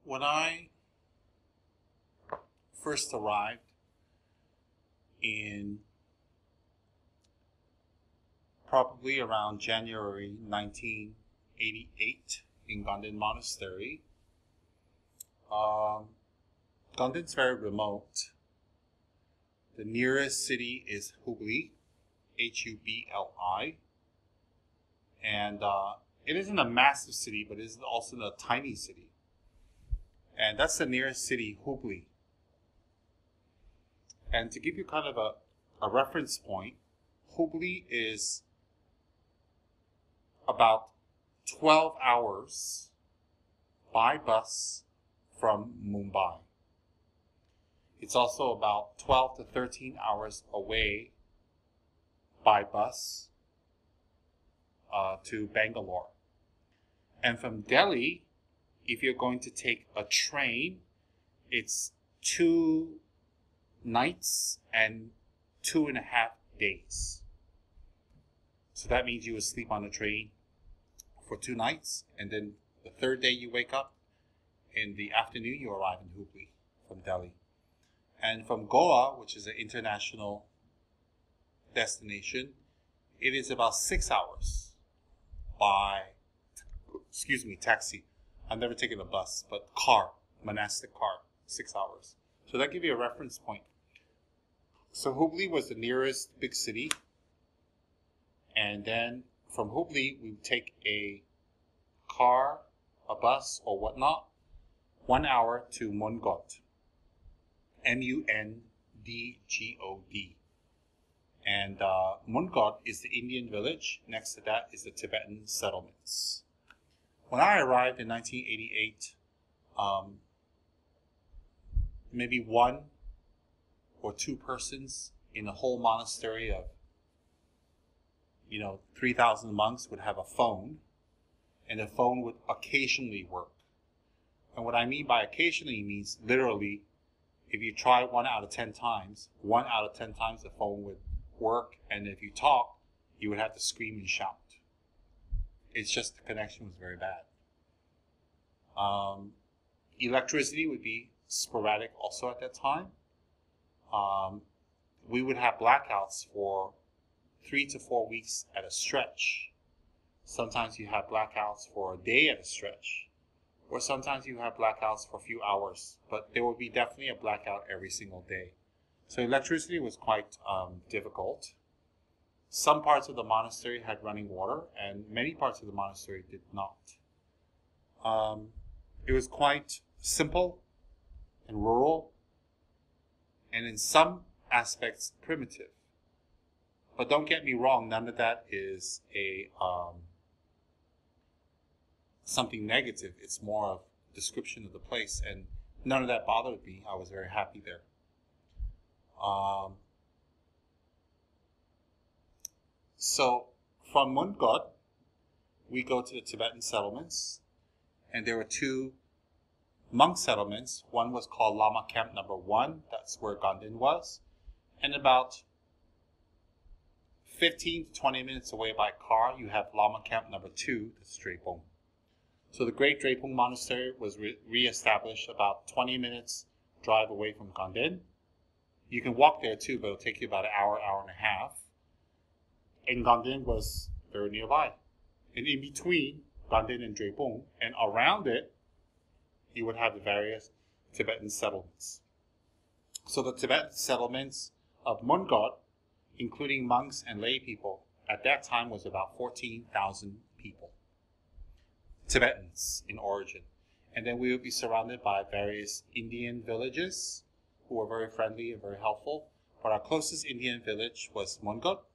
When I first arrived in probably around January 1988 in Gaden Monastery, Gaden's very remote. The nearest city is Hubli, Hubli, and it isn't a massive city, but it is also a tiny city. And that's the nearest city, Hubli. And to give you kind of a reference point, Hubli is about 12 hours by bus from Mumbai. It's also about 12 to 13 hours away by bus to Bangalore. And from Delhi, if you're going to take a train, it's 2 nights and 2.5 days. So that means you would sleep on the train for 2 nights, and then the third day you wake up, in the afternoon you arrive in Hubli from Delhi. And from Goa, which is an international destination, it is about 6 hours by, taxi. I've never taken a bus, but monastic car, 6 hours. So that gives you a reference point. So Hubli was the nearest big city. And then from Hubli, we would take a car, a bus, or whatnot, 1 hour to Mundgod. Mundgod. And Mundgod is the Indian village. Next to that is the Tibetan settlements. When I arrived in 1988, maybe 1 or 2 persons in the whole monastery of 3,000 monks would have a phone, and the phone would occasionally work. And what I mean by occasionally means literally, if you try 1 out of 10 times, 1 out of 10 times the phone would work, and if you talk, you would have to scream and shout. It's just the connection was very bad. Electricity would be sporadic also at that time. We would have blackouts for 3 to 4 weeks at a stretch. Sometimes you have blackouts for a day at a stretch. Or sometimes you have blackouts for a few hours. But there will be definitely a blackout every single day. So electricity was quite difficult. Some parts of the monastery had running water, and many parts of the monastery did not. It was quite simple and rural, and in some aspects primitive. But don't get me wrong, none of that is something negative. It's more of description of the place, and none of that bothered me. I was very happy there. So from Mundgod, we go to the Tibetan settlements, and there were 2 monk settlements. One was called Lama Camp Number 1, that's where Gaden was, and about 15 to 20 minutes away by car, you have Lama Camp Number 2, that's Drepung. So the Great Drepung Monastery was re-established about 20 minutes drive away from Gaden. You can walk there too, but it'll take you about an hour, hour and a half. And Gaden was very nearby. And in between Gaden and Drepung, and around it, you would have the various Tibetan settlements. So the Tibetan settlements of Mundgod, including monks and lay people, at that time was about 14,000 people. Tibetans in origin. And then we would be surrounded by various Indian villages who were very friendly and very helpful. But our closest Indian village was Mundgod.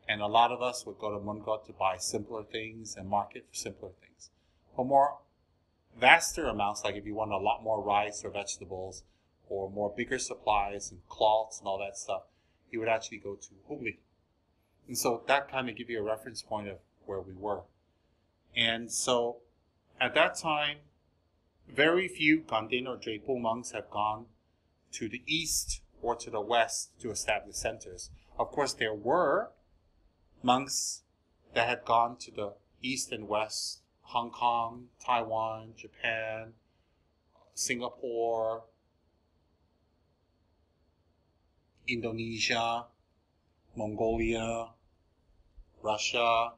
And a lot of us would go to Mundgod to buy simpler things and market for simpler things. For more vaster amounts, like if you want a lot more rice or vegetables, or more bigger supplies and cloths and all that stuff, you would actually go to Hubli. And so that kind of gives you a reference point of where we were. And so at that time, very few Gaden or Drepung monks have gone to the east or to the west to establish centers. Of course, there were monks that had gone to the east and west, Hong Kong, Taiwan, Japan, Singapore, Indonesia, Mongolia, Russia,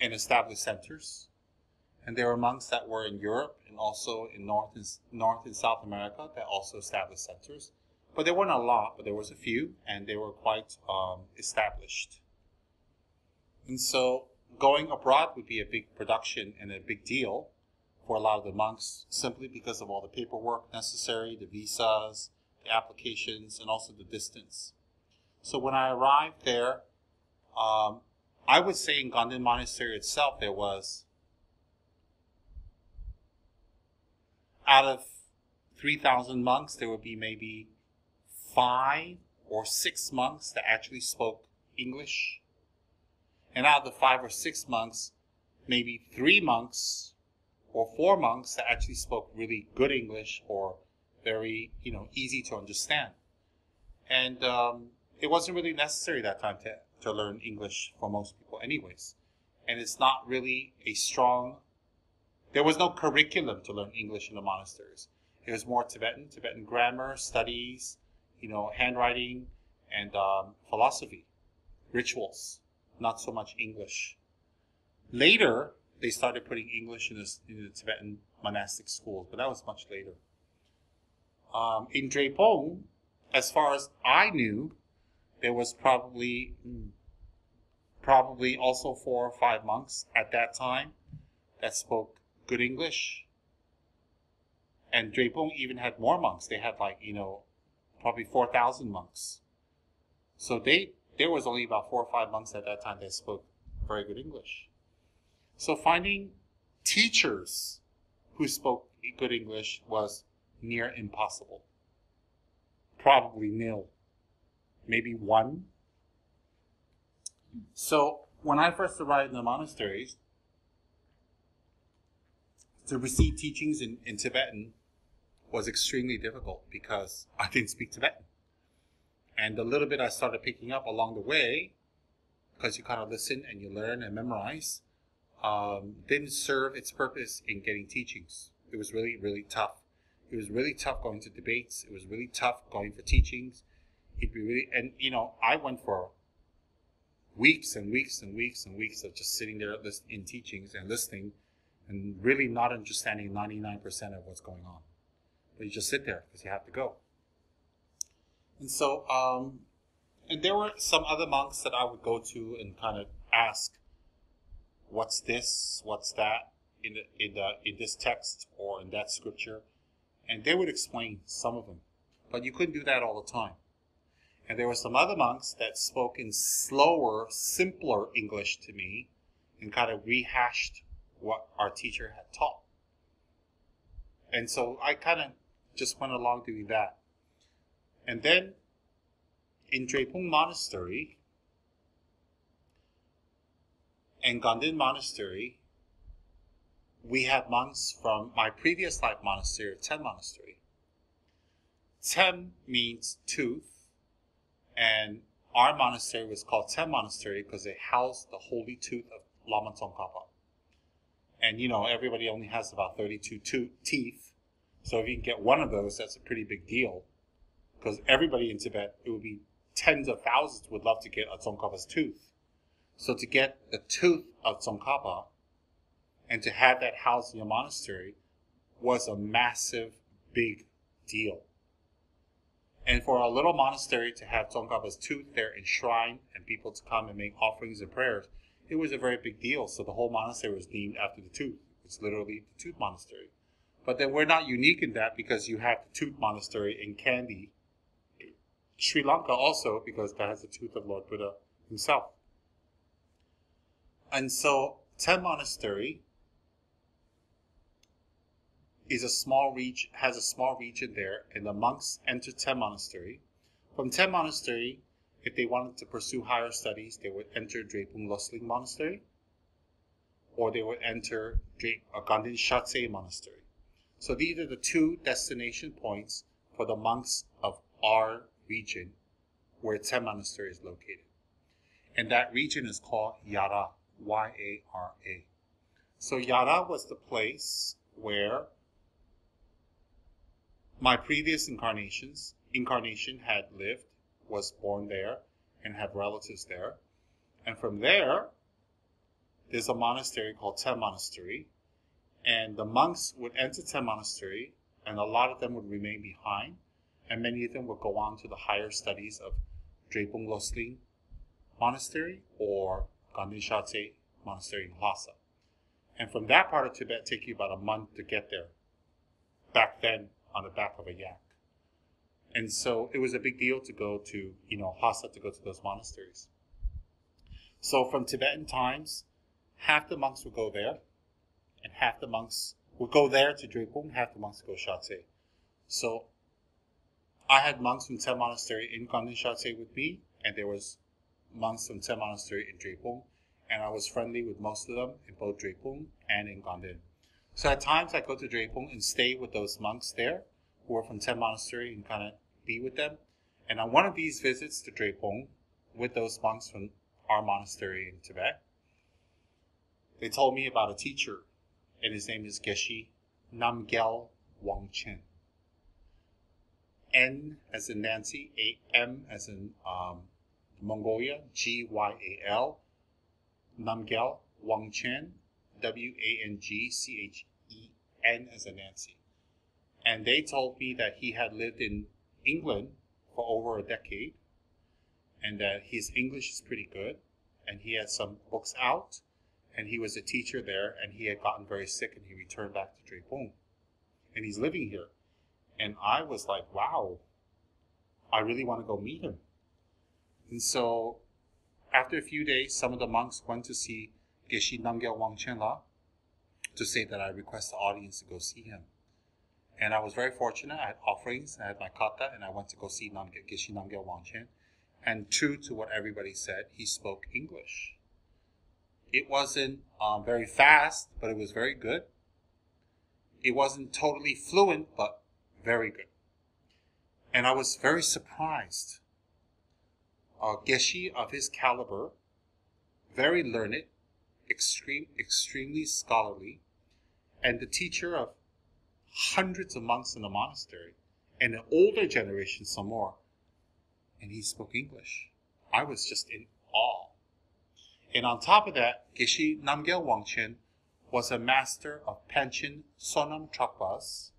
and established centers. And there were monks that were in Europe and also in North and South America that also established centers. But there weren't a lot, but there was a few, and they were quite established. And so going abroad would be a big production and a big deal for a lot of the monks, simply because of all the paperwork necessary, the visas, the applications, and also the distance. So when I arrived there, I would say in Gaden Monastery itself, there was, out of 3,000 monks, there would be maybe 5 or 6 monks that actually spoke English. And out of the 5 or 6 monks, maybe 3 monks or 4 monks that actually spoke really good English or very, easy to understand. And it wasn't really necessary that time to learn English for most people anyways. And it's not really there was no curriculum to learn English in the monasteries. It was more Tibetan grammar, studies, handwriting, and philosophy, rituals, not so much English. Later, they started putting English in the Tibetan monastic schools, but that was much later. In Drepung, as far as I knew, there was probably also 4 or 5 monks at that time that spoke good English. And Drepung even had more monks. They had probably 4,000 monks. So there was only about 4 or 5 monks at that time that spoke very good English. So finding teachers who spoke good English was near impossible. Probably nil. Maybe 1. So when I first arrived in the monasteries, to receive teachings in Tibetan was extremely difficult because I didn't speak Tibetan. And the little bit I started picking up along the way, because you kind of listen and you learn and memorize, didn't serve its purpose in getting teachings. It was really, really tough. It was really tough going to debates. It was really tough going for teachings. I went for weeks and weeks and weeks and weeks of just sitting there in teachings and listening and really not understanding 99% of what's going on. But you just sit there because you have to go. And so, and there were some other monks that I would go to and kind of ask, what's this, what's that in this text or in that scripture? And they would explain some of them. But you couldn't do that all the time. And there were some other monks that spoke in slower, simpler English to me and kind of rehashed what our teacher had taught. And so I kind of just went along doing that. And then in Drepung Monastery and Gaden Monastery, we had monks from my previous life monastery, Tsem Monastery. Tsem means tooth, and our monastery was called Tsem Monastery because it housed the holy tooth of Lama Tsongkhapa. And everybody only has about 32 teeth, so if you can get one of those, that's a pretty big deal. Because everybody in Tibet, it would be tens of thousands would love to get a Tsongkhapa's tooth. So to get the tooth of Tsongkhapa and to have that housed in your monastery was a massive, big deal. And for a little monastery to have Tsongkhapa's tooth there enshrined and people to come and make offerings and prayers, it was a very big deal. So the whole monastery was named after the tooth. It's literally the Tooth Monastery. But then we're not unique in that because you have the Tooth Monastery in Kandy, Sri Lanka also, because that has the tooth of Lord Buddha himself. And so Tsem Monastery has a small region there, and the monks enter Tsem Monastery. From Tsem Monastery, if they wanted to pursue higher studies, they would enter Drepung Losling Monastery, or they would enter Gaden Shartse Monastery. So these are the 2 destination points for the monks of our region where Tsem Monastery is located. And that region is called Yara, Y-A-R-A. So Yara was the place where my previous incarnation had lived, was born there, and had relatives there. And from there, there's a monastery called Tsem Monastery. And the monks would enter Tsem Monastery, and a lot of them would remain behind. And many of them would go on to the higher studies of Drepung Losling Monastery or Gaden Shartse Monastery in Lhasa. And from that part of Tibet, it took you about a month to get there. Back then, on the back of a yak. And so it was a big deal to go to, Lhasa, to go to those monasteries. So from Tibetan times, half the monks would go there, and half the monks would go there to Drepung, half the monks would go Shartse. So I had monks from Tsem Monastery in Gaden Shartse with me, and there was monks from Tsem Monastery in Drepung, and I was friendly with most of them in both Drepung and in Gaden. So at times I go to Drepung and stay with those monks there who were from Tsem Monastery and kind of be with them. And on one of these visits to Drepung with those monks from our monastery in Tibet, they told me about a teacher, and his name is Geshe Namgyal Wangchen. N as in Nancy, M as in Mongolia, Gyal, Namgyal Wangchen, Wangchen as in Nancy. And they told me that he had lived in England for over a decade, and that his English is pretty good, and he had some books out, and he was a teacher there, and he had gotten very sick, and he returned back to Drepung, and he's living here. And I was like, wow, I really want to go meet him. And so after a few days, some of the monks went to see Geshe Namgyal Wangchen-la to say that I request the audience to go see him. And I was very fortunate. I had offerings, I had my khata, and I went to go see Geshe Namgyal Wangchen. And true to what everybody said, he spoke English. It wasn't very fast, but it was very good. It wasn't totally fluent, but very good. And I was very surprised. Geshe of his caliber, very learned, extremely scholarly, and the teacher of hundreds of monks in the monastery, and an older generation some more. And he spoke English. I was just in awe. And on top of that, Geshe Namgyal Wangchen was a master of Panchen Sonam Drakpa's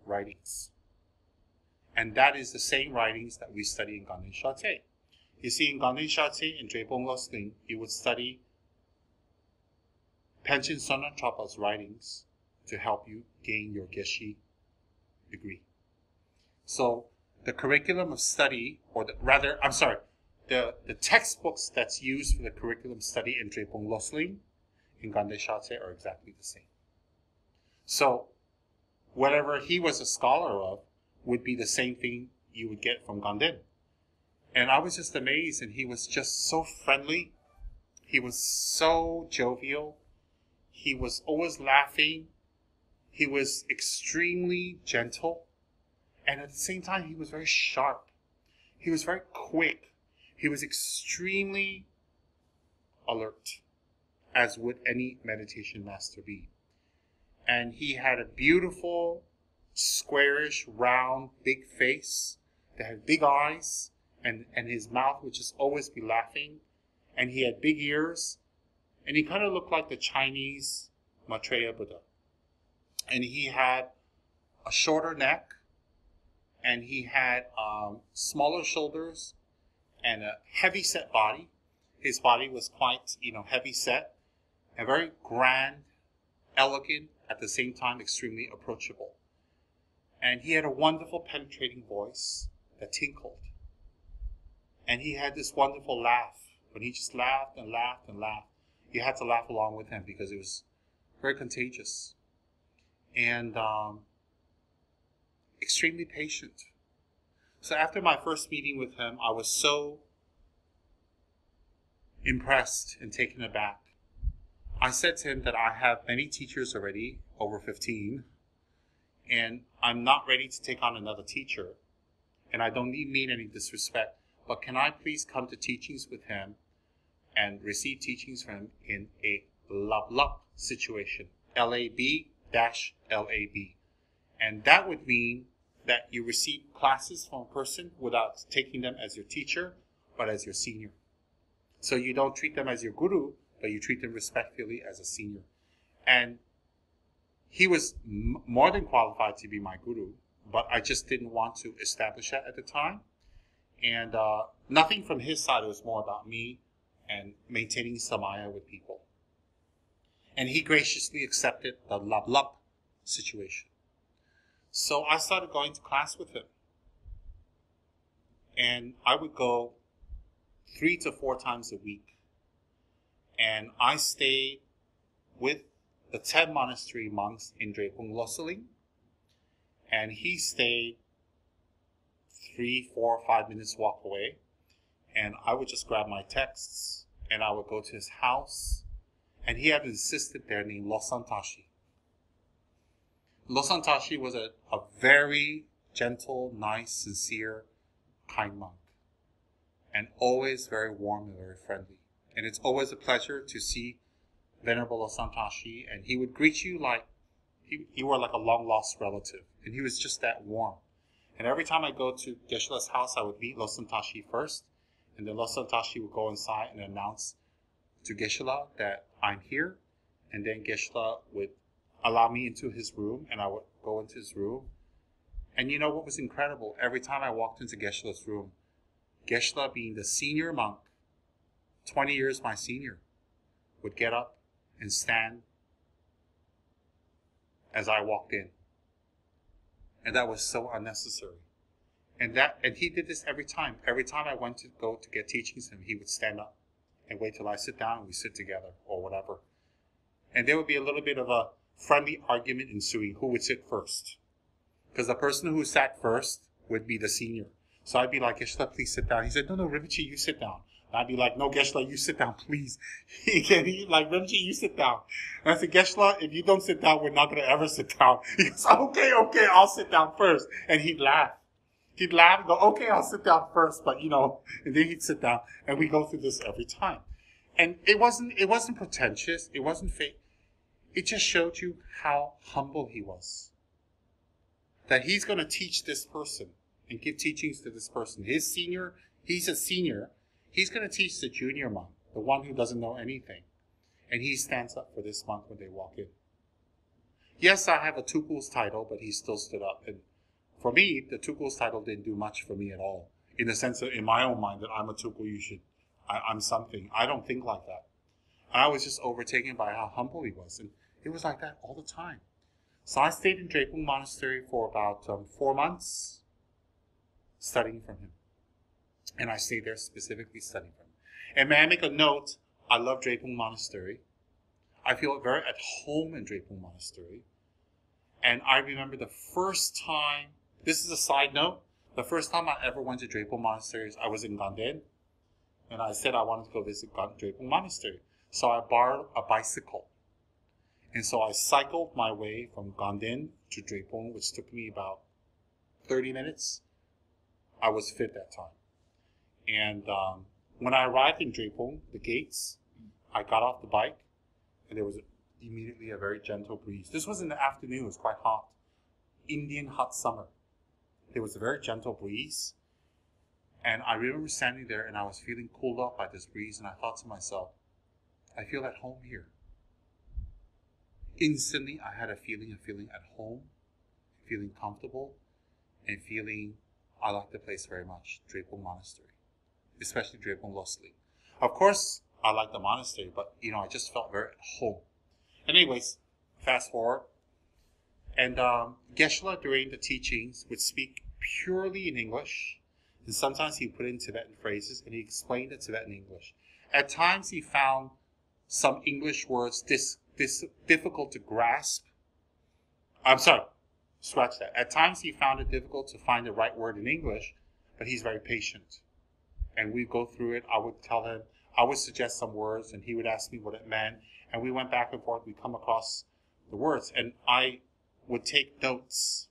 writings. And that is the same writings that we study in Gaden Shartse. You see, in Gaden Shartse and Drepung Losling, you would study Panchen Sonam Drakpa's writings to help you gain your Geshe degree. So the curriculum of study, the textbooks that's used for the curriculum study in Drepung Losling in Gaden Shartse are exactly the same. So whatever he was a scholar of would be the same thing you would get from Gaden. And I was just amazed, and he was just so friendly. He was so jovial. He was always laughing. He was extremely gentle. And at the same time, he was very sharp. He was very quick. He was extremely alert, as would any meditation master be. And he had a beautiful, squarish, round, big face that had big eyes, and his mouth would just always be laughing. And he had big ears, and he kind of looked like the Chinese Maitreya Buddha. And he had a shorter neck, and he had smaller shoulders and a heavy set body. His body was quite, heavy set and very grand, elegant, at the same time extremely approachable. And he had a wonderful penetrating voice that tinkled. And he had this wonderful laugh. When he just laughed and laughed and laughed, you had to laugh along with him because it was very contagious. And extremely patient. So after my first meeting with him, I was so impressed and taken aback. I said to him that I have many teachers already, over 15, and I'm not ready to take on another teacher. And I don't mean any disrespect, but can I please come to teachings with him and receive teachings from him in a lab situation. LAB-LAB. And that would mean that you receive classes from a person without taking them as your teacher, but as your senior. So you don't treat them as your guru, but you treat them respectfully as a senior. And he was more than qualified to be my guru, but I just didn't want to establish that at the time. And nothing from his side. It was more about me and maintaining samaya with people. And he graciously accepted the lab situation. So I started going to class with him. And I would go 3 to 4 times a week. And I stayed with the Tsem Monastery monks in Drepung, Loseling. And he stayed 3, 4, 5 minutes walk away. And I would just grab my texts and I would go to his house. And he had an assistant there named Losang Tashi. Losang Tashi was a very gentle, nice, sincere, kind monk. And always very warm and very friendly. And it's always a pleasure to see Venerable Losang Tashi. And he would greet you like you were like a long-lost relative. And he was just that warm. And every time I go to Geshe-la's house, I would meet Losang Tashi first. And then Losang Tashi would go inside and announce to Geshe-la that I'm here. And then Geshe-la would allow me into his room, and I would go into his room. And you know what was incredible? Every time I walked into Geshe-la's room, Geshe-la, being the senior monk, 20 years my senior, would get up and stand as I walked in. And that was so unnecessary. And he did this every time. Every time I went to go to get teachings from him, he would stand up and wait till I sit down and we sit together or whatever. And there would be a little bit of a friendly argument ensuing who would sit first. Because the person who sat first would be the senior. So I'd be like, Geshe-la, please sit down. He said, no, Rinpoche, you sit down. And I'd be like, no, Geshe-la, you sit down, please. He'd like, Rinpoche, you sit down. And I said, Geshe-la, if you don't sit down, we're not going to ever sit down. He goes, okay, I'll sit down first. And he'd laugh. He'd laugh and go, okay, I'll sit down first. But, and then he'd sit down. And we go through this every time. And it wasn't pretentious. It wasn't fake. It just showed you how humble he was. That he's going to teach this person and give teachings to this person. He's a senior. He's going to teach the junior monk, the one who doesn't know anything. And he stands up for this monk when they walk in. Yes, I have a Tukul's title, but he still stood up. And for me, the Tukul's title didn't do much for me at all. In the sense of, in my own mind, that I'm a Tukul, I'm something. I don't think like that. And I was just overtaken by how humble he was. And it was like that all the time. So I stayed in Drepung Monastery for about 4 months, studying from him. And I stayed there specifically studying from him. And may I make a note, I love Drepung Monastery. I feel very at home in Drepung Monastery. And I remember the first time, this is a side note, the first time I ever went to Drepung Monastery, I was in Gaden. And I said I wanted to go visit Drepung Monastery. So I borrowed a bicycle. And so I cycled my way from Gaden to Drepung, which took me about 30 minutes. I was fit that time. And when I arrived in Drepung, the gates, I got off the bike, and there was immediately a very gentle breeze. This was in the afternoon. It was quite hot. Indian hot summer. There was a very gentle breeze. And I remember standing there, and I was feeling cooled up by this breeze, and I thought to myself, I feel at home here. Instantly, I had a feeling at home, feeling comfortable, and feeling I like the place very much, Drepung Monastery, especially Drepung Loseling. Of course, I like the monastery, but, I just felt very at home. Anyways, fast forward. And Geshe-la, during the teachings, would speak purely in English, and sometimes he put in Tibetan phrases, and he explained the Tibetan English. At times, he found some English words difficult to grasp. I'm sorry, scratch that. At times he found it difficult to find the right word in English, but he's very patient. And we go through it. I would tell him, I would suggest some words, and he would ask me what it meant. And we went back and forth. We come across the words, and I would take notes.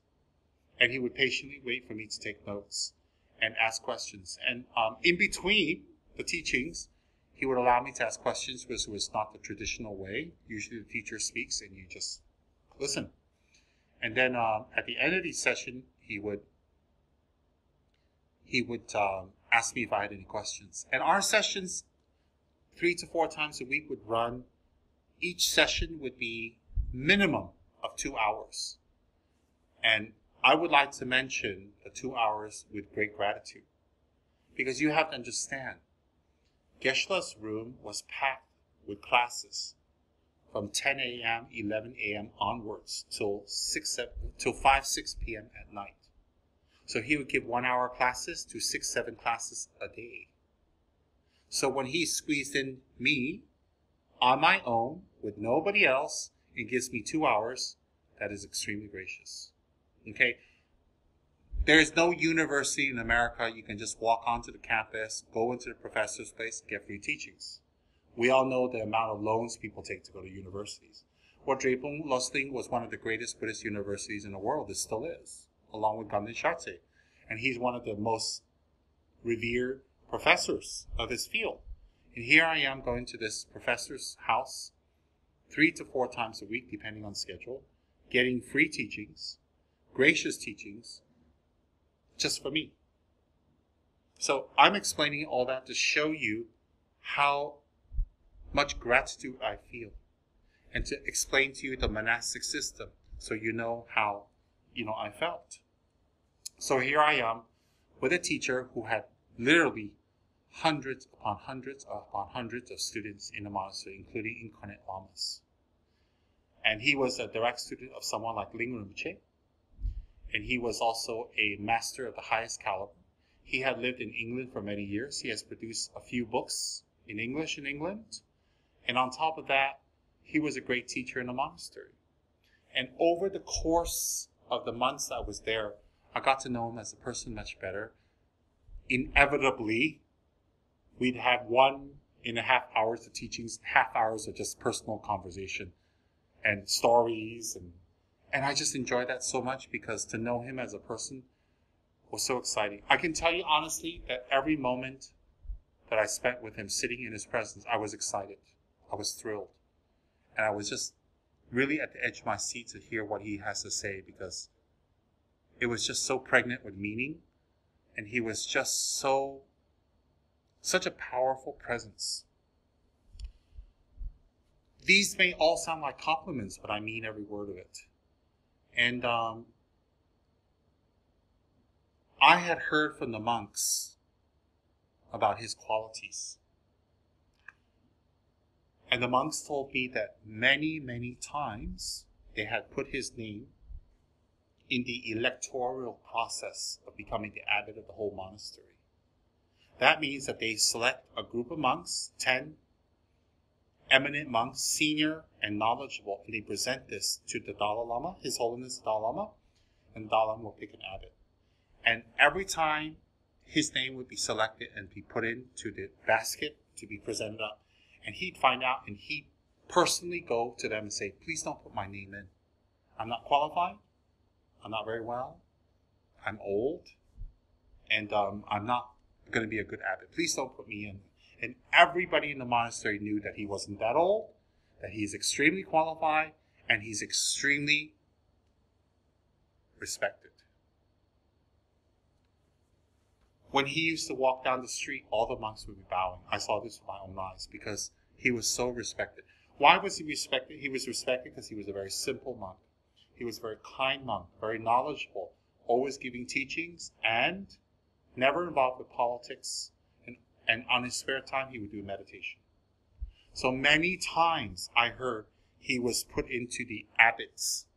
And he would patiently wait for me to take notes and ask questions. And in between the teachings, he would allow me to ask questions, which was not the traditional way. Usually the teacher speaks and you just listen. And then at the end of each session, he would ask me if I had any questions. And our sessions, 3 to 4 times a week, would run. Each session would be minimum of 2 hours. And I would like to mention the 2 hours with great gratitude. Because you have to understand, Geshe-la's room was packed with classes from 10 a.m., 11 a.m. onwards till 5, 6 p.m. at night. So he would give 1 hour classes to 6, 7 classes a day. So when he squeezed in me on my own with nobody else and gives me 2 hours, that is extremely gracious. Okay? There is no university in America you can just walk onto the campus, go into the professor's place, get free teachings. We all know the amount of loans people take to go to universities. Well, Drepung was one of the greatest Buddhist universities in the world. It still is, along with Gaden Shartse. And he's one of the most revered professors of his field. And here I am going to this professor's house 3 to 4 times a week, depending on schedule, getting free teachings, gracious teachings, just for me. So I'm explaining all that to show you how much gratitude I feel and to explain to you the monastic system so you know how, I felt. So here I am with a teacher who had literally hundreds upon hundreds upon hundreds of students in the monastery, including incarnate lamas. And he was a direct student of someone like Tsem Rinpoche. And he was also a master of the highest caliber. He had lived in England for many years. He has produced a few books in English in England. And on top of that, he was a great teacher in the monastery. And over the course of the months I was there, I got to know him as a person much better. Inevitably, we'd have 1.5 hours of teachings, half hours of just personal conversation and stories, and I just enjoyed that so much because to know him as a person was so exciting. I can tell you honestly that every moment that I spent with him sitting in his presence, I was excited. I was thrilled. And I was just really at the edge of my seat to hear what he has to say because it was just so pregnant with meaning. And he was just such a powerful presence. These may all sound like compliments, but I mean every word of it. And I had heard from the monks about his qualities. And the monks told me that many, many times they had put his name in the electoral process of becoming the abbot of the whole monastery. That means that they select a group of monks, 10 eminent monks, senior and knowledgeable, and they present this to the Dalai Lama, His Holiness the Dalai Lama, and the Dalai Lama will pick an abbot. And every time his name would be selected and be put into the basket to be presented up, and he'd find out and he'd personally go to them and say, please don't put my name in. I'm not qualified. I'm not very well. I'm old. And I'm not going to be a good abbot. Please don't put me in. And everybody in the monastery knew that he wasn't that old, that he's extremely qualified, and he's extremely respected. When he used to walk down the street, all the monks would be bowing. I saw this with my own eyes because he was so respected. Why was he respected? He was respected because he was a very simple monk. He was a very kind monk, very knowledgeable, always giving teachings, and never involved with politics. And on his spare time, he would do meditation. So many times I heard he was put into the abbot's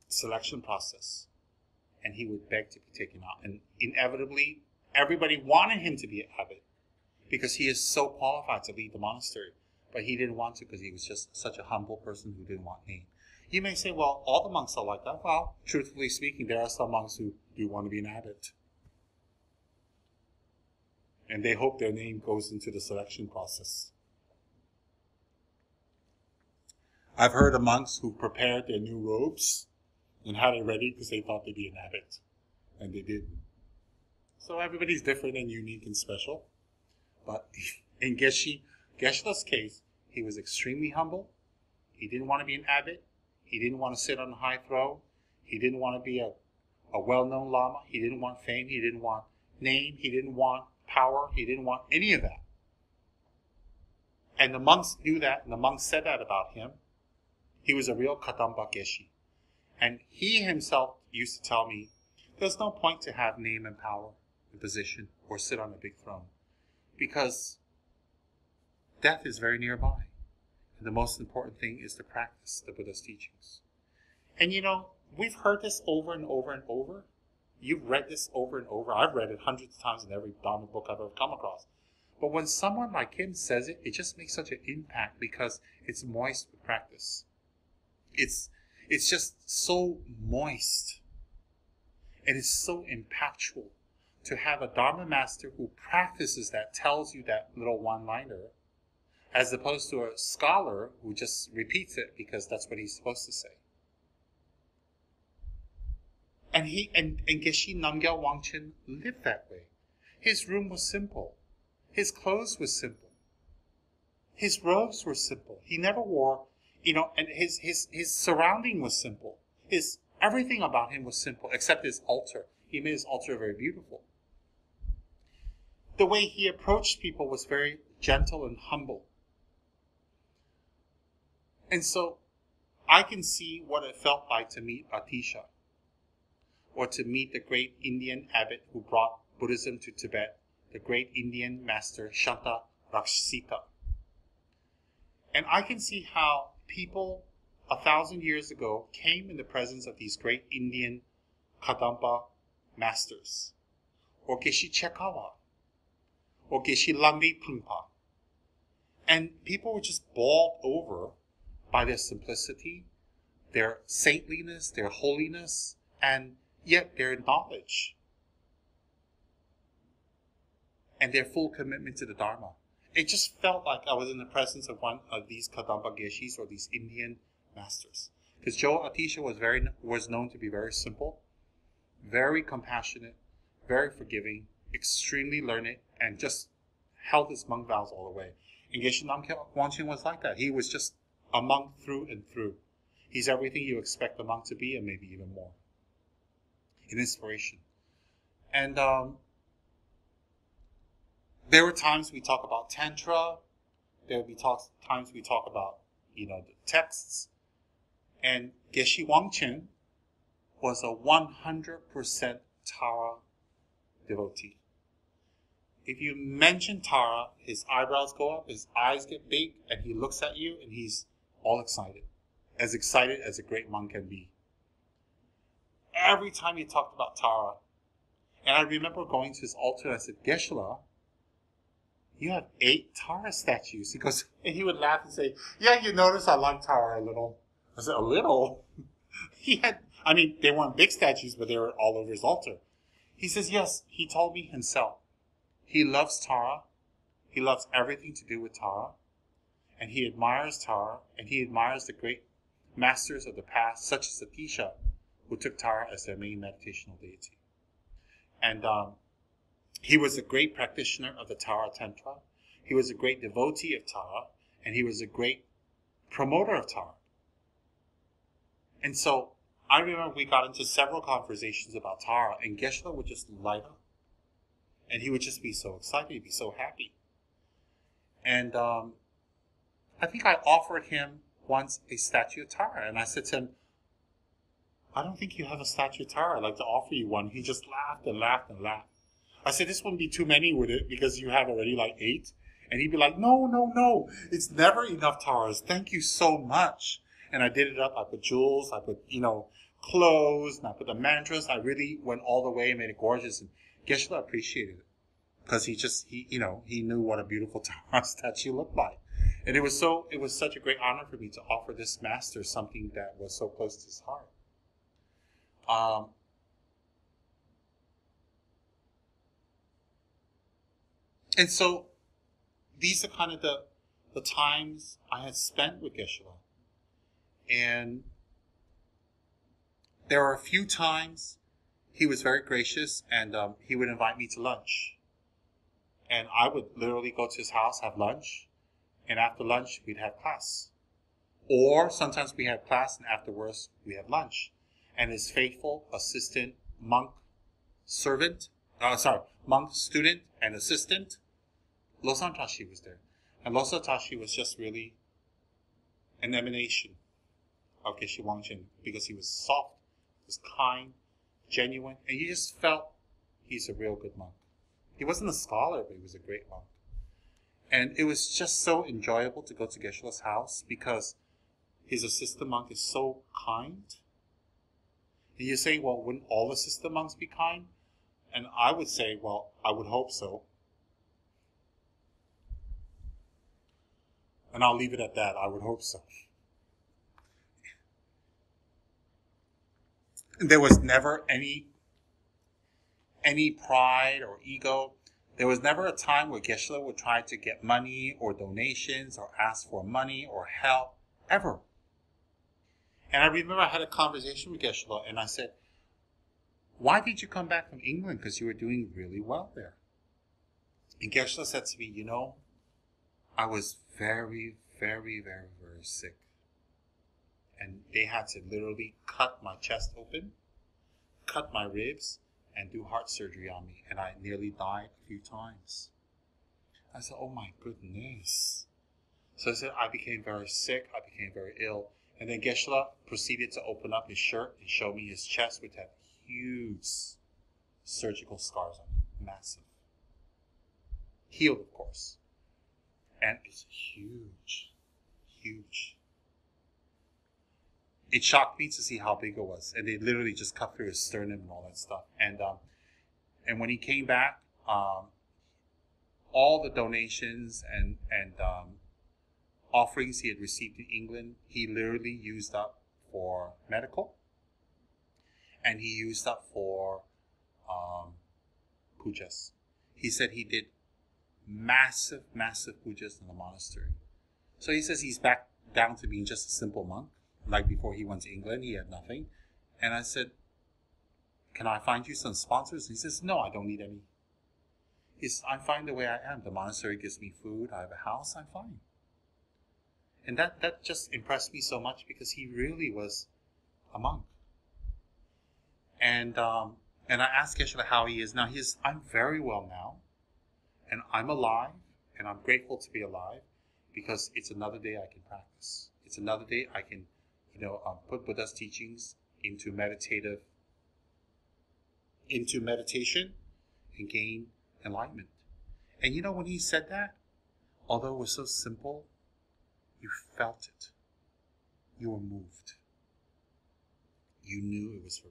selection process, and he would beg to be taken out. And inevitably, everybody wanted him to be an abbot because he is so qualified to lead the monastery. But he didn't want to because he was just such a humble person who didn't want name. You may say, well, all the monks are like that. Well, truthfully speaking, there are some monks who do want to be an abbot. And they hope their name goes into the selection process. I've heard of monks who prepared their new robes and had it ready because they thought they'd be an abbot. And they didn't. So everybody's different and unique and special. But In Geshe-la's case, he was extremely humble. He didn't want to be an abbot. He didn't want to sit on a high throne. He didn't want to be a well-known Lama. He didn't want fame. He didn't want name. He didn't want power. He didn't want any of that. And the monks knew that, and the monks said that about him. He was a real Kadamba Geshe. And he himself used to tell me, there's no point to have name and power and position or sit on a big throne, because death is very nearby. And the most important thing is to practice the Buddha's teachings. And you know, we've heard this over and over and over. You've read this over and over. I've read it hundreds of times in every Dharma book I've ever come across. But when someone like him says it, it just makes such an impact because it's moist with practice. It's just so moist. And it's so impactful to have a Dharma master who practices that, tells you that little one-liner, as opposed to a scholar who just repeats it because that's what he's supposed to say. And Geshe Namgyal Wangchen lived that way. His room was simple. His clothes were simple. His robes were simple. He never wore, and his surrounding was simple. Everything about him was simple, except his altar. He made his altar very beautiful. The way he approached people was very gentle and humble. And so I can see what it felt like to meet Atisha, or to meet the great Indian abbot who brought Buddhism to Tibet, the great Indian master Shanta Rakshita. And I can see how people 1,000 years ago came in the presence of these great Indian Kadampa masters, or Geshe Chekawa, or Geshe Langri Pumpa. And people were just bowled over by their simplicity, their saintliness, their holiness, and yet their knowledge and their full commitment to the Dharma. It just felt like I was in the presence of one of these Kadampa Geshis, or these Indian masters. Because Joe Atisha was known to be very simple, very compassionate, very forgiving, extremely learned, and just held his monk vows all the way. And Geshe Namgyal Wangchen was like that. He was just a monk through and through. He's everything you expect a monk to be, and maybe even more. An inspiration. And there were times we talk about Tantra. There would be times we talk about, the texts. And Geshe Wangchen was a 100% Tara devotee. If you mention Tara, his eyebrows go up, his eyes get big, and he looks at you, and he's all excited as a great monk can be. Every time he talked about Tara, and I remember going to his altar, and I said, Geshe-la, you have 8 Tara statues. He goes, and he would laugh and say, yeah, you notice I like Tara a little. I said, a little? They weren't big statues, but they were all over his altar. He says, yes, he told me himself. He loves Tara. He loves everything to do with Tara. And he admires Tara, and he admires the great masters of the past, such as Atisha, who took Tara as their main meditational deity. And he was a great practitioner of the Tara Tantra. He was a great devotee of Tara, and he was a great promoter of Tara. And so I remember we got into several conversations about Tara, and Geshe-la would just light up. And he would just be so excited, he'd be so happy. And I think I offered him once a statue of Tara, and I said to him, I don't think you have a statue of Tara. I'd like to offer you one. He just laughed and laughed and laughed. I said, this wouldn't be too many, would it? Because you have already like 8. And he'd be like, no. It's never enough Taras. Thank you so much. And I did it up. I put jewels. I put, clothes. And I put the mantras. I really went all the way and made it gorgeous. And Geshe-la appreciated it. Because he knew what a beautiful Tara statue looked like. And it was such a great honor for me to offer this master something that was so close to his heart. And so these are kind of the times I had spent with Geshe-la. And there were a few times he was very gracious, and he would invite me to lunch. And I would literally go to his house, have lunch, and after lunch, we'd have class. Or sometimes we had class, and afterwards, we had lunch. And his faithful assistant, monk, monk, student, and assistant, Losang Tashi was there. And Losang Tashi was just really an emanation of Geshe Wangchen because he was soft, he was kind, genuine, and you just felt he's a real good monk. He wasn't a scholar, but he was a great monk. And it was just so enjoyable to go to Geshe-la's house because his assistant monk is so kind. And you're saying, well, wouldn't all assistant monks be kind? And I would say, well, I would hope so. And I'll leave it at that. I would hope so. There was never any pride or ego. There was never a time where Geshe would try to get money or donations or ask for money or help, ever. And I remember I had a conversation with Geshe, and I said, why did you come back from England? Because you were doing really well there. And Geshe said to me, I was very, very, very, very sick. And they had to literally cut my chest open, cut my ribs, and do heart surgery on me. And I nearly died a few times. I said, oh my goodness. So I said, I became very sick. I became very ill. And then Geshe proceeded to open up his shirt and show me his chest, which had huge surgical scars on it. Massive. Healed, of course. And it's huge. Huge. It shocked me to see how big it was. And they literally just cut through his sternum and all that stuff. And when he came back, all the donations and offerings he had received in England, he literally used up for medical. And he used up for pujas. He said he did massive, massive pujas in the monastery. So he says he's back down to being just a simple monk. Like before he went to England, he had nothing. And I said, can I find you some sponsors? And he says, no, I don't need any. I'm fine the way I am. The monastery gives me food. I have a house. I'm fine. And that just impressed me so much because he really was a monk. And I asked Geshe how he is now. I'm very well now. And I'm alive. And I'm grateful to be alive because it's another day I can practice. It's another day I can put Buddha's teachings into meditation and gain enlightenment. And when he said that, although it was so simple, you felt it. You were moved. You knew it was for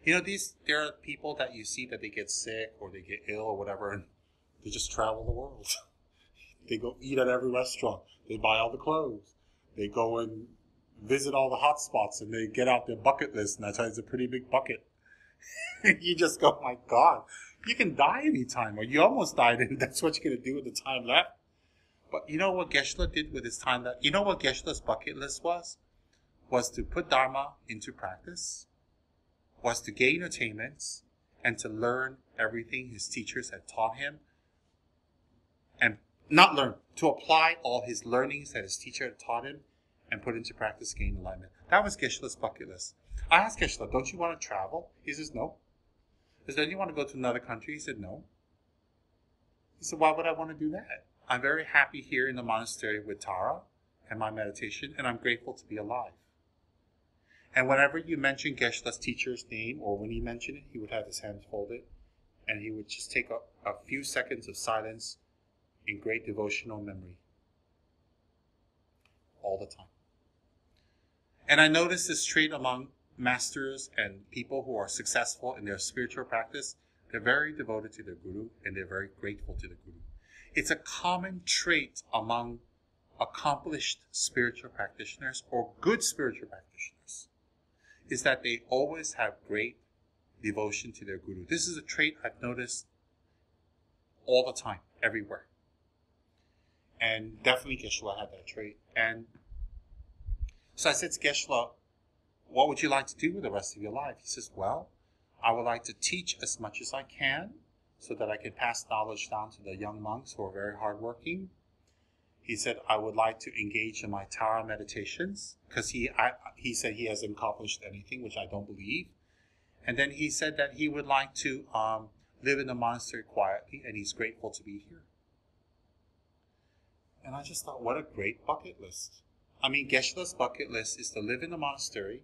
real. There are people that you see that they get sick or they get ill or whatever, and they just travel the world. They go eat at every restaurant. They buy all the clothes. They go and visit all the hot spots, and they get out their bucket list, and I tell you, it's a pretty big bucket. You just go, my God, you can die anytime, or you almost died, and that's what you're going to do with the time left. But you know what Geshe did with his time left? You know what Geshe's bucket list was? Was to put Dharma into practice, was to gain attainments, and to learn everything his teachers had taught him, and not learn, to apply all his learnings that his teacher had taught him, and put into practice, gain enlightenment. That was Geshe-la's bucket list. I asked Geshe, don't you want to travel? He says, no. I said, don't you want to go to another country? He said, no. He said, why would I want to do that? I'm very happy here in the monastery with Tara and my meditation, and I'm grateful to be alive. And whenever you mention Geshe-la's teacher's name, or when he mentioned it, he would have his hands folded, and he would just take a few seconds of silence in great devotional memory. All the time. And I noticed this trait among masters and people who are successful in their spiritual practice. They're very devoted to their guru, and they're very grateful to the guru. It's a common trait among accomplished spiritual practitioners or good spiritual practitioners, is that they always have great devotion to their guru. This is a trait I've noticed all the time, everywhere. And definitely Geshe had that trait. And so I said to Geshe, what would you like to do with the rest of your life? He says, well, I would like to teach as much as I can so that I can pass knowledge down to the young monks who are very hardworking. He said, I would like to engage in my Tara meditations, because he said he hasn't accomplished anything, which I don't believe. And then he said that he would like to live in the monastery quietly, and he's grateful to be here. And I just thought, what a great bucket list. I mean, Geshe-la's bucket list is to live in the monastery,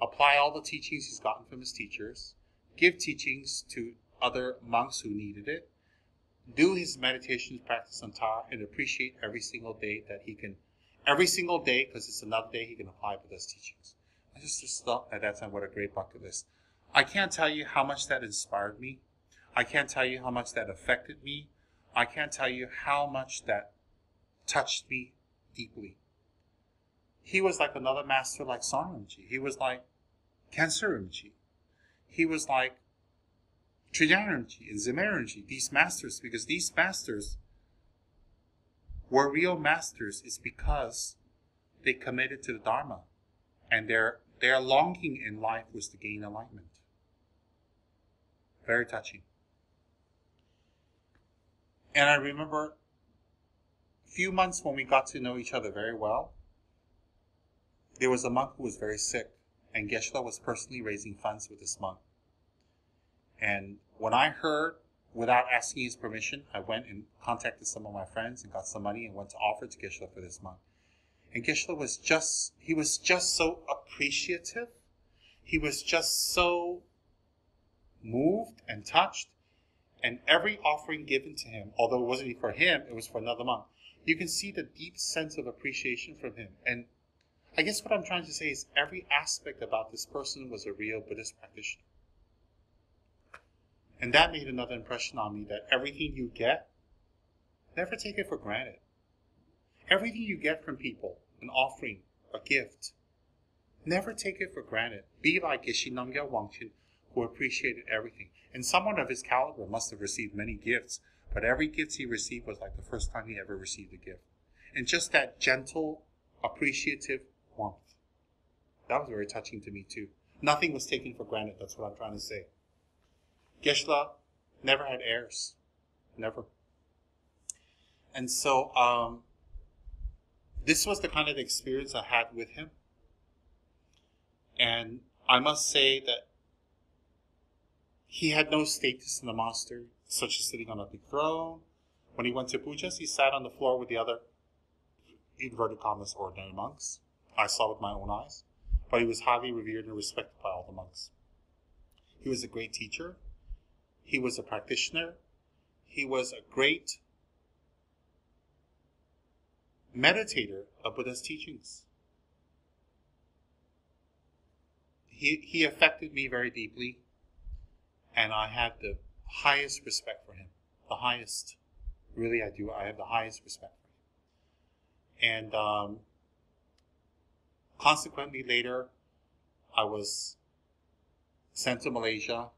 apply all the teachings he's gotten from his teachers, give teachings to other monks who needed it, do his meditation practice on Tara, and appreciate every single day that he can, every single day, because it's another day he can apply Buddha's teachings. I just thought at that time, what a great bucket list. I can't tell you how much that inspired me. I can't tell you how much that affected me. I can't tell you how much that touched me deeply. He was like another master like Sonam Rinpoche. He was like Khyentse Rinpoche. He was like Trijang Rinpoche and Dzime Rinpoche, these masters, because these masters were real masters is because they committed to the Dharma, and their longing in life was to gain enlightenment. Very touching. And I remember a few months when we got to know each other very well, there was a monk who was very sick, and Geshe was personally raising funds with this monk. And when I heard, without asking his permission, I went and contacted some of my friends and got some money and went to offer to Geshe for this monk. And Geshe was just so appreciative. He was just so moved and touched. And every offering given to him, although it wasn't for him, it was for another monk, you can see the deep sense of appreciation from him. And I guess what I'm trying to say is every aspect about this person was a real Buddhist practitioner. And that made another impression on me, that everything you get, never take it for granted. Everything you get from people, an offering, a gift, never take it for granted. Be like Geshe Namgyal Wangchen, who appreciated everything. And someone of his caliber must have received many gifts, but every gift he received was like the first time he ever received a gift. And just that gentle, appreciative warmth. That was very touching to me too. Nothing was taken for granted, that's what I'm trying to say. Geshe never had heirs. Never. And so, this was the kind of experience I had with him. And I must say that he had no status in the monastery, such as sitting on a big throne. When he went to pujas, he sat on the floor with the other, inverted commas, ordinary monks. I saw with my own eyes. But he was highly revered and respected by all the monks. He was a great teacher. He was a practitioner. He was a great meditator of Buddha's teachings. He affected me very deeply, and I had the highest respect for him. The highest. Really, I do. I have the highest respect for him. And consequently, later, I was sent to Malaysia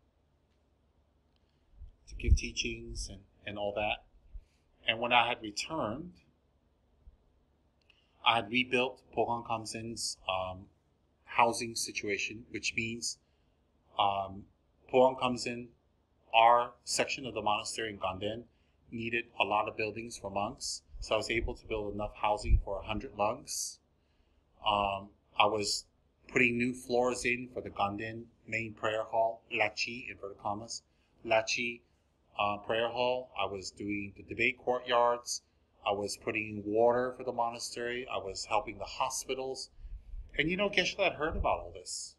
to give teachings and all that. And when I had returned, I had rebuilt Pogang Kamsin's housing situation, which means Pogang Kamsin, our section of the monastery in Gaden, needed a lot of buildings for monks. So I was able to build enough housing for 100 monks. I was putting new floors in for the Gaden main prayer hall, Lachi, inverted commas, Lachi prayer hall. I was doing the debate courtyards. I was putting in water for the monastery. I was helping the hospitals. And Geshe had heard about all this.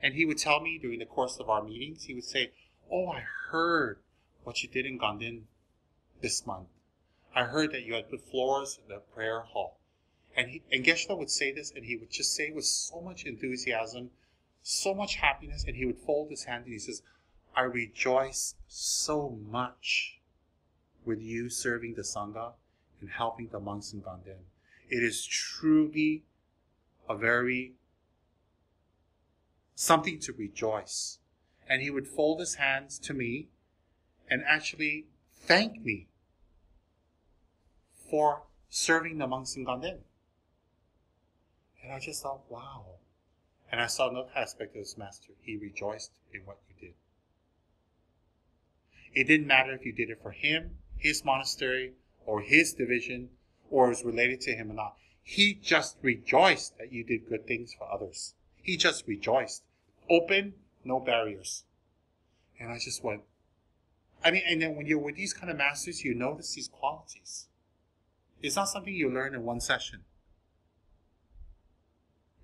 And he would tell me during the course of our meetings, he would say, "Oh, I heard what you did in Gaden this month. I heard that you had put floors in the prayer hall." And Geshe would say this, and he would just say with so much enthusiasm, so much happiness, and he would fold his hand and he says, "I rejoice so much with you serving the Sangha and helping the monks in Gaden. It is truly a very something to rejoice." And he would fold his hands to me and actually thank me for serving the monks in Gaden. And I just thought, wow. And I saw another aspect of this master. He rejoiced in what you did. It didn't matter if you did it for him, his monastery, or his division, or was related to him or not. He just rejoiced that you did good things for others. He just rejoiced. Open, no barriers. And I just went, and then when you're with these kind of masters, you notice these qualities. It's not something you learn in one session.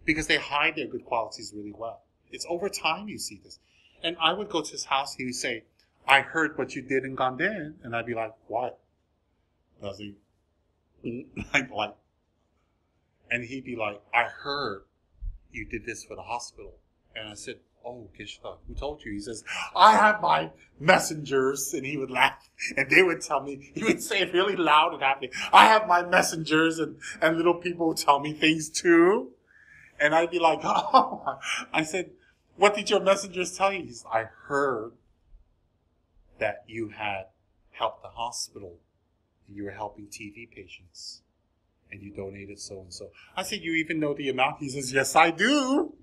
Because they hide their good qualities really well. It's over time you see this. And I would go to his house, he would say, I heard what you did in Gaden. And I'd be like, what? Does he? like, and he'd be like, I heard you did this for the hospital. And I said, oh, Geshe, who told you? He says, I have my messengers. And he would laugh. And they would tell me, he would say it really loud and happy, I have my messengers, and little people would tell me things too. And I'd be like, oh. I said, what did your messengers tell you? He said, I heard that you had helped the hospital. You were helping TB patients. And you donated so and so. I said, you even know the amount? He says, yes, I do.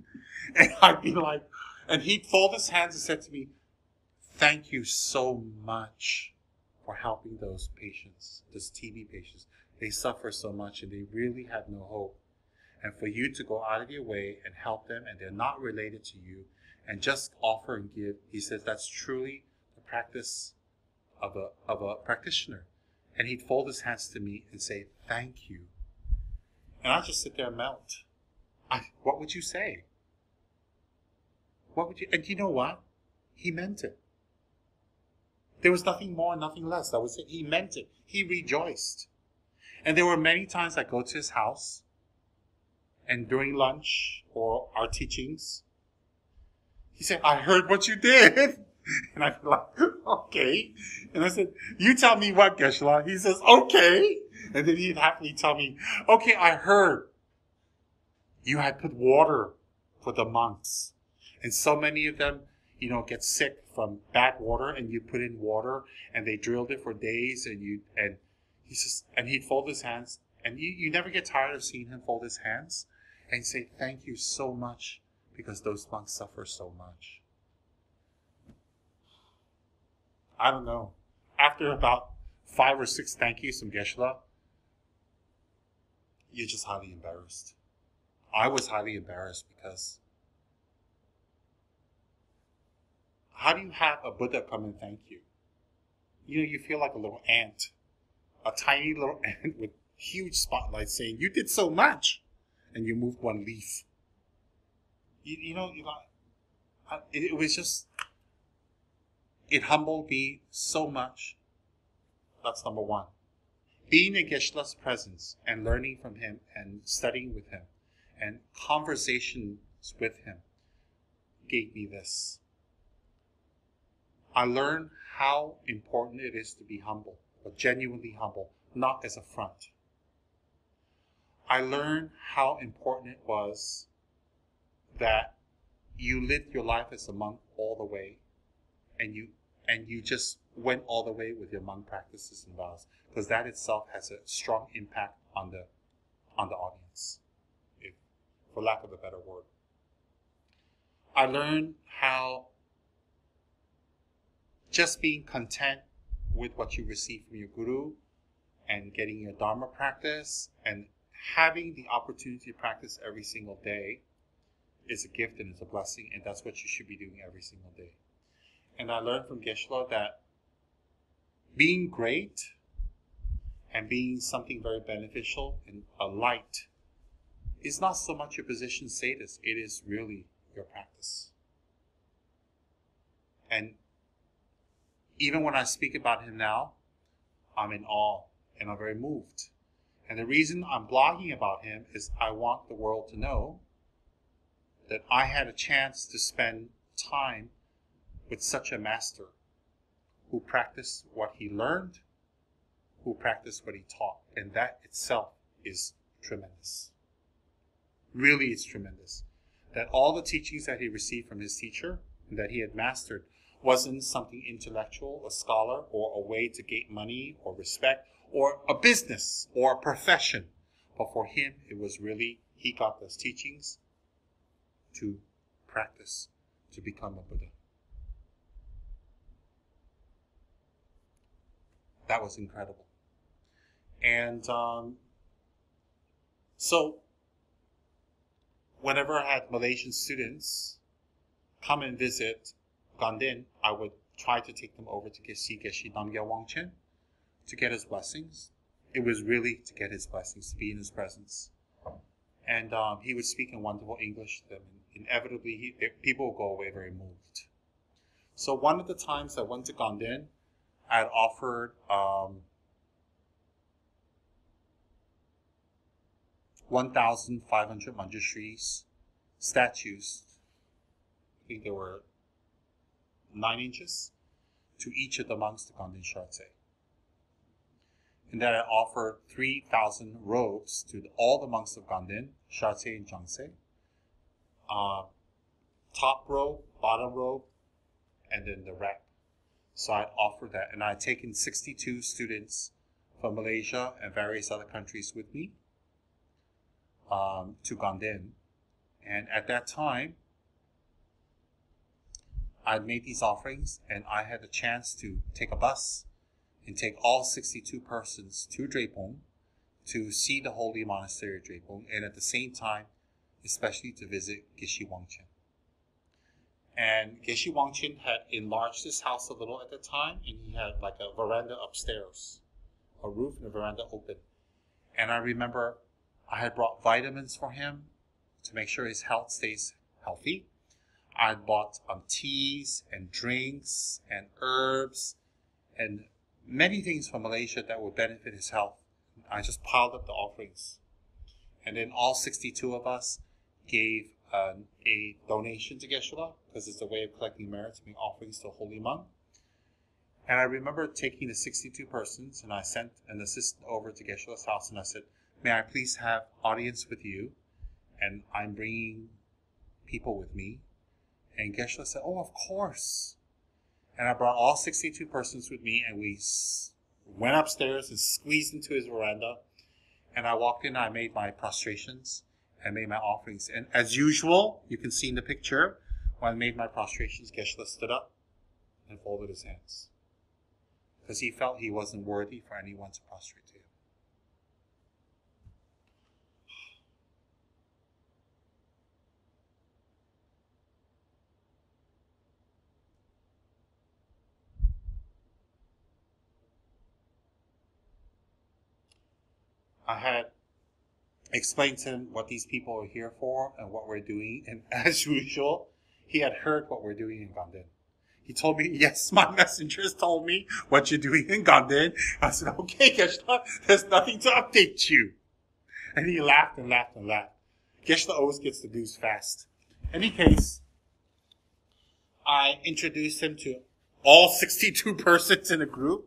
And I'd be like, and he'd fold his hands and said to me, thank you so much for helping those patients, those TB patients. They suffer so much and they really have no hope. And for you to go out of your way and help them, and they're not related to you, and just offer and give, he says that's truly the practice of a practitioner. And he'd fold his hands to me and say, thank you. And I'd just sit there and melt. What would you say? What would you? And you know what? He meant it. There was nothing more, nothing less. That was it. He meant it. He rejoiced. And there were many times I go to his house, and during lunch or our teachings, he said, I heard what you did. And I feel like, okay. And I said, you tell me what, Geshe? He says, okay. And then he'd happily tell me, okay, I heard you had put water for the monks. And so many of them, get sick from bad water, and you put in water and they drilled it for days, and he says, and he'd fold his hands, and you never get tired of seeing him fold his hands and say, thank you so much, because those monks suffer so much. I don't know. After about 5 or 6 thank yous from Geshe, you're just highly embarrassed. I was highly embarrassed because how do you have a Buddha come and thank you? You feel like a little ant, a tiny little ant with huge spotlight saying, you did so much, and you moved one leaf. It was just, it humbled me so much. That's number one. Being in Geshe-la's presence and learning from him and studying with him and conversations with him gave me this. I learned how important it is to be humble, but genuinely humble, not as a front. I learned how important it was that you lived your life as a monk all the way, and you just went all the way with your monk practices and vows, because that itself has a strong impact on the audience, for lack of a better word. I learned how just being content with what you receive from your guru and getting your Dharma practice and having the opportunity to practice every single day is a gift and is a blessing, and that's what you should be doing every single day. And I learned from Geshe that being great and being something very beneficial and a light is not so much your position status, it is really your practice. And even when I speak about him now, I'm in awe and I'm very moved. And the reason I'm blogging about him is I want the world to know that I had a chance to spend time with such a master who practiced what he learned, who practiced what he taught. And that itself is tremendous. Really, it's tremendous. That all the teachings that he received from his teacher and that he had mastered wasn't something intellectual, a scholar, or a way to gain money or respect, or a business or a profession. But for him, it was really, he got those teachings to practice, to become a Buddha. that was incredible. And so whenever I had Malaysian students come and visit Gaden, I would try to take them over to see Geshe Namgyal Wangchen to get his blessings. It was really to get his blessings, to be in his presence. And he would speak in wonderful English to them. And inevitably, people would go away very moved. So one of the times I went to Gaden, I had offered 1,500 Manjushris statues. I think there were 9 inches to each of the monks to Gaden Shartse. And then I offered 3,000 robes to all the monks of Gaden, Shartse and Jangse. Top robe, bottom robe, and then the wrap. So I'd offered that. And I'd taken 62 students from Malaysia and various other countries with me to Gaden. And at that time, I'd made these offerings, and I had a chance to take a bus and take all 62 persons to Drepung to see the holy monastery of Drepung, and at the same time, especially to visit Geshe Wangchen. And Geshe Wangchen had enlarged his house a little at the time, and he had like a veranda upstairs, a roof and a veranda open. And I remember I had brought vitamins for him to make sure his health stays healthy. I had bought teas and drinks and herbs and many things from Malaysia that would benefit his health. I just piled up the offerings. And then all 62 of us gave a donation to Geshe-la, because it's a way of collecting merit to make offerings to a holy monk. And I remember taking the 62 persons, and I sent an assistant over to Geshe-la's house, and I said, may I please have audience with you? And I'm bringing people with me. And Geshe-la said, oh, of course. And I brought all 62 persons with me, and we went upstairs and squeezed into his veranda. And I walked in, I made my prostrations and made my offerings. And as usual, you can see in the picture, when I made my prostrations, Geshe-la stood up and folded his hands, because he felt he wasn't worthy for anyone to prostrate to him. I had explained to him what these people are here for and what we're doing, and as usual, he had heard what we're doing in Gaden. He told me, yes, my messengers told me what you're doing in Gaden. I said, okay, Geshe-la, there's nothing to update you. And he laughed and laughed and laughed. Geshe-la always gets the news fast. In any case, I introduced him to all 62 persons in the group,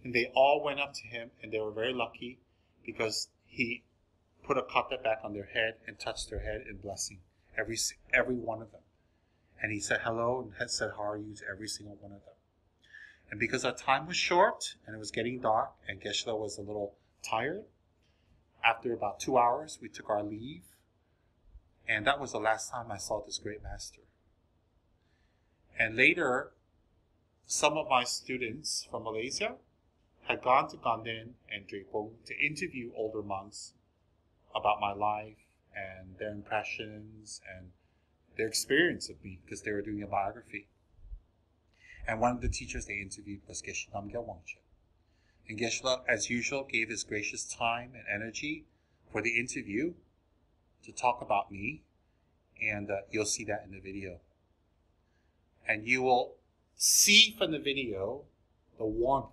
and they all went up to him, and they were very lucky because he put a khata back on their head and touched their head in blessing, every one of them. And he said hello and had said how are you to every single one of them. And because our time was short and it was getting dark and Geshe-la was a little tired, after about 2 hours we took our leave, and that was the last time I saw this great master. And later, some of my students from Malaysia had gone to Gaden and Drepung to interview older monks about my life and their impressions and their experience of me, because they were doing a biography. And one of the teachers they interviewed was Geshe Namgyal Wangchen. And Geshe-la, as usual, gave his gracious time and energy for the interview to talk about me, and you'll see that in the video. And you will see from the video the warmth,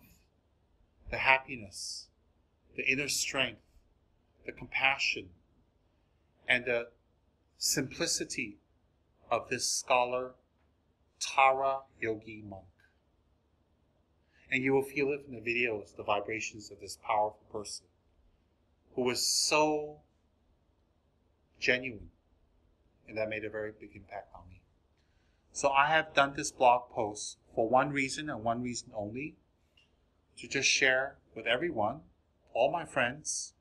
the happiness, the inner strength, the compassion, and the simplicity of this scholar, Tara Yogi monk. And you will feel it in the videos, the vibrations of this powerful person who was so genuine, and that made a very big impact on me. So I have done this blog post for one reason and one reason only, to just share with everyone, all my friends,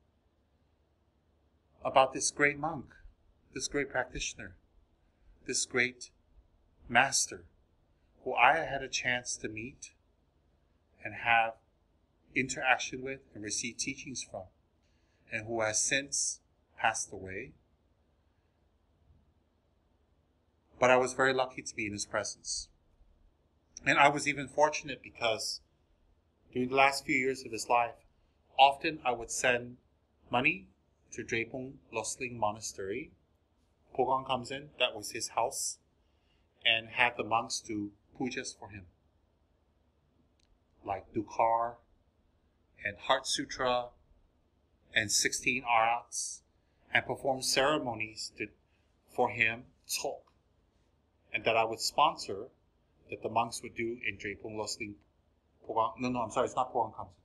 about this great monk, this great practitioner, this great master, who I had a chance to meet and have interaction with and received teachings from, and who has since passed away. But I was very lucky to be in his presence. And I was even fortunate because during the last few years of his life, often I would send money to Drepung Losling Monastery. Pogang comes in, that was his house, and had the monks do pujas for him, like Dukar and Heart Sutra and 16 arats, and perform ceremonies for him, talk, and that I would sponsor, that the monks would do in Drepung Losling Pogang. No, I'm sorry, it's not Pogang comes in.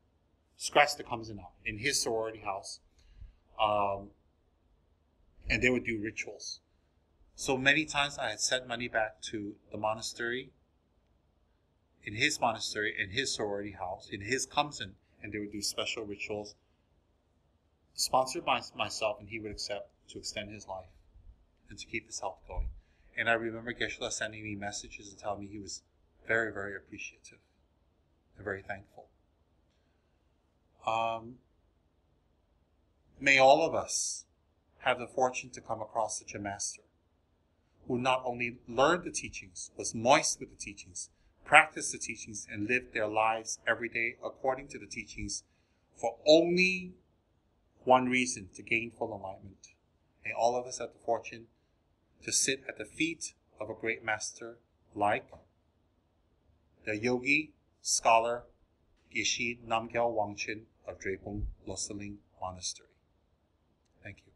Scratch the comes in now, in his sorority house. And they would do rituals. So many times I had sent money back to the monastery, in his sorority house, in his kamsen, and they would do special rituals sponsored by myself, and he would accept to extend his life and to keep his health going. And I remember Geshe-la sending me messages and telling me he was very, very appreciative and very thankful. May all of us have the fortune to come across such a master who not only learned the teachings, was moist with the teachings, practiced the teachings, and lived their lives every day according to the teachings for only one reason, to gain full enlightenment. May all of us have the fortune to sit at the feet of a great master like the yogi, scholar, Geshe Namgyal Wangchen of Drepung Losling Monastery. Thank you.